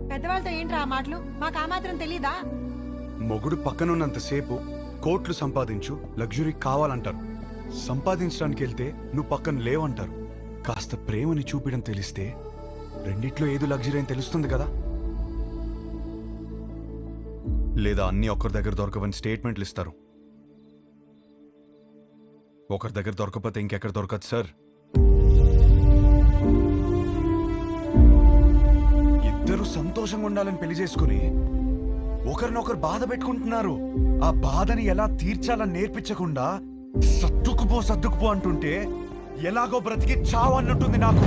పెద్దవాళ్ళతో ఏంట్రా ఆ మాటలు? మాకు ఆ మాత్రం తెలీదా? మొగుడు పక్కనున్నంతసేపు కోట్లు సంపాదించు, లగ్జరీ కావాలంటారు. సంపాదించడానికి వెళ్తే నువ్వు పక్కన లేవంటారు. కాస్త ప్రేమని చూపించడం తెలిస్తే రెండిట్లో ఏదో లగ్జరీ అని తెలుస్తుంది కదా. లేదా అన్నీ ఒకరి దగ్గర దొరకవని స్టేట్మెంట్లు ఇస్తారు. ఒకరి దగ్గర దొరకకపోతే ఇంకెక్కడ దొరకదు సార్. ఇద్దరు సంతోషంగా ఉండాలని పెళ్లి చేసుకుని ఒకరినొకరు బాధ పెట్టుకుంటున్నారు. ఆ బాధని ఎలా తీర్చాలని నేర్పించకుండా సర్దుకుపో అంటుంటే ఎలాగో బ్రతికి చావు అన్నట్టుంది నాకు.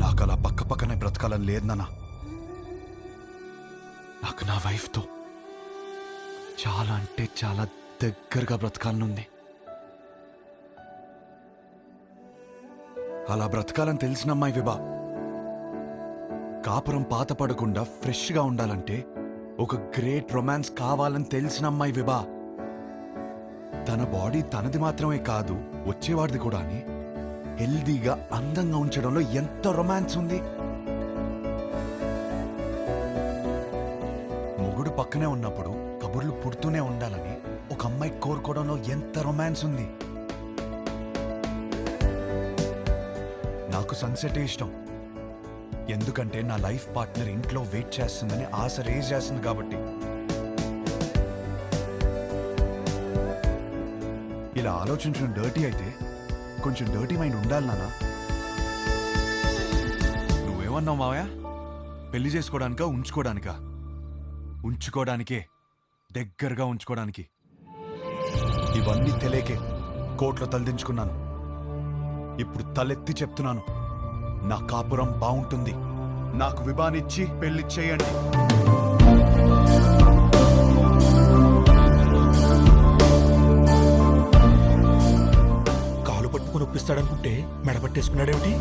నాకు అలా పక్క పక్కనే బ్రతకాలని లేదు నాన్న. నాకు నా వైఫ్తో చాలా అంటే చాలా దగ్గరగా బ్రతకాలనుంది. అలా బ్రతకాలని తెలిసిన అమ్మాయి విభా. కాపురం పాత పడకుండా ఫ్రెష్గా ఉండాలంటే ఒక గ్రేట్ రొమాన్స్ కావాలని తెలిసిన అమ్మాయి విభా. తన బాడీ తనది మాత్రమే కాదు, వచ్చేవాడిది కూడా అని హెల్దీగా అందంగా ఉంచడంలో ఎంత రొమాన్స్ ఉంది. మొగుడు పక్కనే ఉన్నప్పుడు కబుర్లు పుడుతూనే ఉండాలని ఒక అమ్మాయి కోరుకోవడంలో ఎంత రొమాన్స్ ఉంది. నాకు సన్సెట్ ఇష్టం. ఎందుకంటే నా లైఫ్ పార్ట్నర్ ఇంట్లో వెయిట్ చేస్తుందని ఆశ రేజ్ చేస్తుంది కాబట్టి. ఇలా ఆలోచించడం డర్టీ అయితే కొంచెం డర్టీ మైండ్ ఉండాలి నాన్న. నువ్వేమన్నావు మావయ్య? పెళ్లి చేసుకోవడానికా ఉంచుకోవడానికా? ఉంచుకోవడానికే, దగ్గరగా ఉంచుకోవడానికి. ఇవన్నీ తెలియకే కోర్టులో తలదించుకున్నాను. ఇప్పుడు తలెత్తి చెప్తున్నాను, నా కాపురం బాగుంటుంది. నాకు విభానిచ్చి పెళ్లి చేయండి. కాలు పట్టుకుని ఒప్పిస్తాడనుకుంటే మెడపట్టేసుకున్నాడేమిటి?